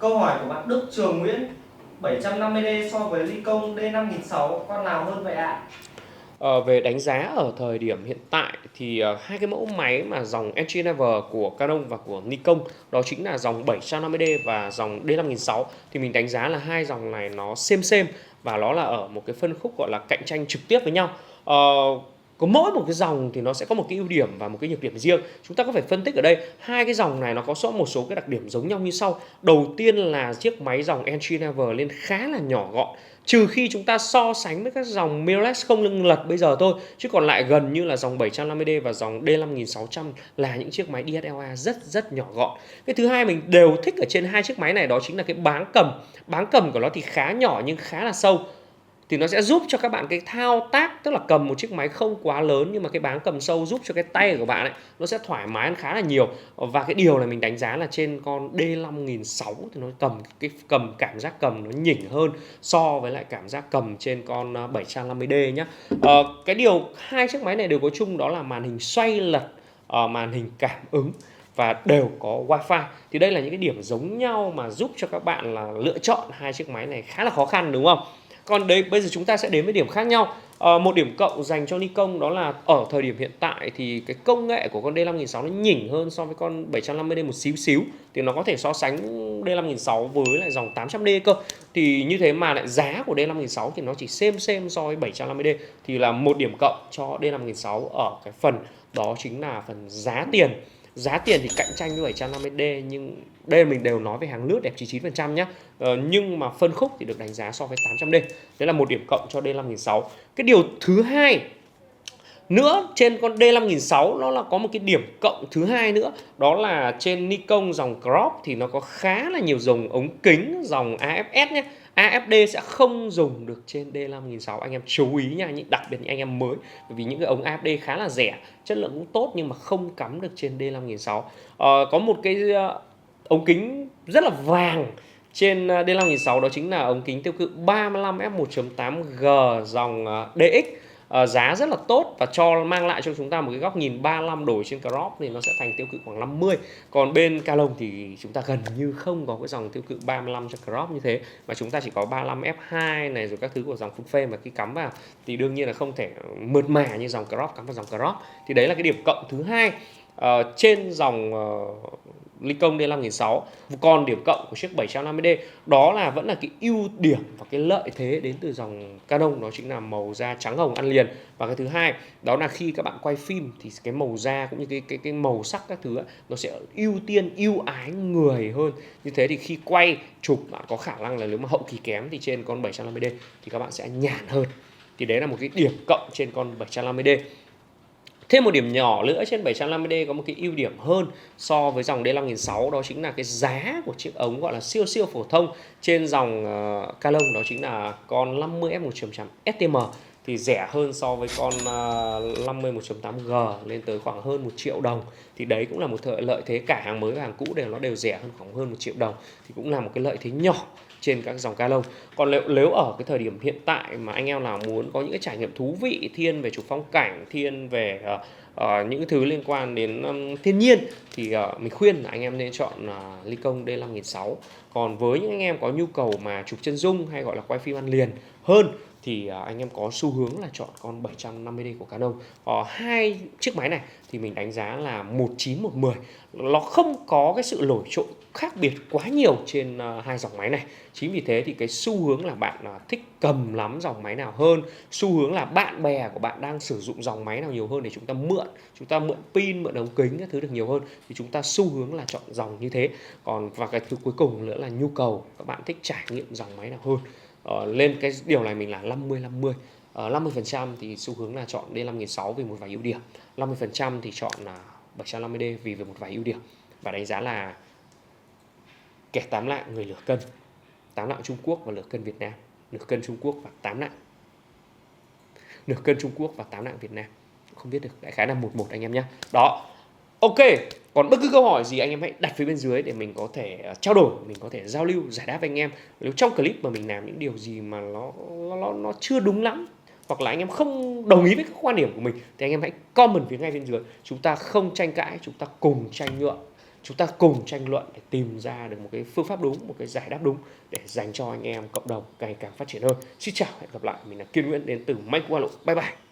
Câu hỏi của bạn Đức Trường Nguyễn: 750D so với ly công D5006 con nào hơn vậy ạ? Về đánh giá ở thời điểm hiện tại thì hai cái mẫu máy mà dòng Entry Level của Canon và của Nikon, đó chính là dòng 750D và dòng D5006, thì mình đánh giá là hai dòng này nó xem và nó là ở một cái phân khúc gọi là cạnh tranh trực tiếp với nhau. Ờ, có mỗi một cái dòng thì nó sẽ có một cái ưu điểm và một cái nhược điểm riêng. Chúng ta có phải phân tích ở đây hai cái dòng này nó có một số cái đặc điểm giống nhau như sau. Đầu tiên là chiếc máy dòng Entry Level lên khá là nhỏ gọn, trừ khi chúng ta so sánh với các dòng mirrorless không lưng lật bây giờ thôi, chứ còn lại gần như là dòng 750D và dòng D5600 là những chiếc máy DSLR rất nhỏ gọn. Cái thứ hai mình đều thích ở trên hai chiếc máy này đó chính là cái báng cầm của nó thì khá nhỏ nhưng khá là sâu, thì nó sẽ giúp cho các bạn cái thao tác, tức là cầm một chiếc máy không quá lớn nhưng mà cái báng cầm sâu giúp cho cái tay của bạn ấy nó sẽ thoải mái hơn khá là nhiều. Và cái điều này mình đánh giá là trên con D5006 thì nó cầm cảm giác cầm nó nhỉnh hơn so với lại cảm giác cầm trên con 750D nhé. Cái điều hai chiếc máy này đều có chung đó là màn hình xoay lật, màn hình cảm ứng và đều có wifi. Thì đây là những cái điểm giống nhau mà giúp cho các bạn là lựa chọn hai chiếc máy này khá là khó khăn, đúng không? Còn đấy, bây giờ chúng ta sẽ đến với điểm khác nhau. Một điểm cộng dành cho Nikon đó là ở thời điểm hiện tại thì cái công nghệ của con D5006 nó nhỉnh hơn so với con 750D một xíu, thì nó có thể so sánh D5006 với lại dòng 800D cơ. Thì như thế mà lại giá của D5006 thì nó chỉ xem so với 750D, thì là một điểm cộng cho D5006 ở cái phần đó chính là phần giá tiền. Giá tiền thì cạnh tranh với 750D, nhưng đây mình đều nói về hàng lướt đẹp 99% nhé. Nhưng mà phân khúc thì được đánh giá so với 800D. Đấy là một điểm cộng cho D5006. Cái điều thứ hai nữa trên con D5006 nó là có một cái điểm cộng thứ hai nữa, đó là trên Nikon dòng crop thì nó có khá là nhiều dòng ống kính dòng AFS nhé. AFD sẽ không dùng được trên D5006, anh em chú ý nha, đặc biệt những anh em mới, bởi vì những cái ống AFD khá là rẻ, chất lượng cũng tốt nhưng mà không cắm được trên D5006. Có một cái ống kính rất là vàng trên D5006, đó chính là ống kính tiêu cự 35 f1.8G dòng DX. Giá rất là tốt và mang lại cho chúng ta một cái góc nhìn 35 đổi trên crop thì nó sẽ thành tiêu cự khoảng 50. Còn bên Canon thì chúng ta gần như không có cái dòng tiêu cự 35 cho crop như thế, mà chúng ta chỉ có 35 f2 này rồi các thứ của dòng full frame, mà khi cắm vào thì đương nhiên là không thể mượt mà như dòng crop cắm vào dòng crop. Thì đấy là cái điểm cộng thứ hai trên dòng Nikon D5006. Còn điểm cộng của chiếc 750D đó là vẫn là cái ưu điểm và cái lợi thế đến từ dòng Canon, đó chính là màu da trắng hồng ăn liền. Và cái thứ hai đó là khi các bạn quay phim thì cái màu da cũng như cái màu sắc các thứ nó sẽ ưu ái người hơn. Như thế thì khi quay chụp bạn có khả năng là nếu mà hậu kỳ kém thì trên con 750D thì các bạn sẽ nhàn hơn. Thì đấy là một cái điểm cộng trên con 750D. Thêm một điểm nhỏ nữa, trên 750D có một cái ưu điểm hơn so với dòng D5006, đó chính là cái giá của chiếc ống gọi là siêu phổ thông trên dòng Canon, đó chính là con 50 f1.8 STM, thì rẻ hơn so với con 50 1.8G lên tới khoảng hơn 1 triệu đồng. Thì đấy cũng là một lợi thế, cả hàng mới và hàng cũ đều rẻ hơn khoảng hơn 1 triệu đồng, thì cũng là một cái lợi thế nhỏ trên các dòng Canon. Còn nếu ở cái thời điểm hiện tại mà anh em nào muốn có những cái trải nghiệm thú vị, thiên về chụp phong cảnh, thiên về những thứ liên quan đến thiên nhiên, thì mình khuyên là anh em nên chọn Nikon D5006. Còn với những anh em có nhu cầu mà chụp chân dung hay gọi là quay phim ăn liền hơn thì anh em có xu hướng là chọn con 750D của Canon. Hai chiếc máy này thì mình đánh giá là 19 một 10. Nó không có cái sự nổi trội khác biệt quá nhiều trên hai dòng máy này. Chính vì thế thì cái xu hướng là bạn thích cầm lắm dòng máy nào hơn, xu hướng là bạn bè của bạn đang sử dụng dòng máy nào nhiều hơn để chúng ta mượn pin, mượn ống kính các thứ được nhiều hơn, thì chúng ta xu hướng là chọn dòng như thế. Và cái thứ cuối cùng nữa là nhu cầu các bạn thích trải nghiệm dòng máy nào hơn. Lên cái điều này mình là 50-50. 50% thì xu hướng là chọn D5006 vì một vài ưu điểm, 50% thì chọn là 750D vì một vài ưu điểm. Và đánh giá là kẻ 8 lạng người lửa cân, 8 lạng Trung Quốc và lửa cân Việt Nam, nửa cân Trung Quốc và 8 lạng, nửa cân Trung Quốc và 8 lạng Việt Nam. Không biết được, đại khái là 1-1 anh em nhé. Đó, ok. Còn bất cứ câu hỏi gì anh em hãy đặt phía bên dưới để mình có thể trao đổi, mình có thể giao lưu, giải đáp với anh em. Nếu trong clip mà mình làm những điều gì mà nó chưa đúng lắm, hoặc là anh em không đồng ý với các quan điểm của mình, thì anh em hãy comment phía ngay bên dưới. Chúng ta không tranh cãi, chúng ta cùng tranh luận chúng ta cùng tranh luận để tìm ra được một cái phương pháp đúng, một cái giải đáp đúng để dành cho anh em cộng đồng ngày càng phát triển hơn. Xin chào, hẹn gặp lại. Mình là Kiên Nguyễn đến từ Make Wallet. Bye bye.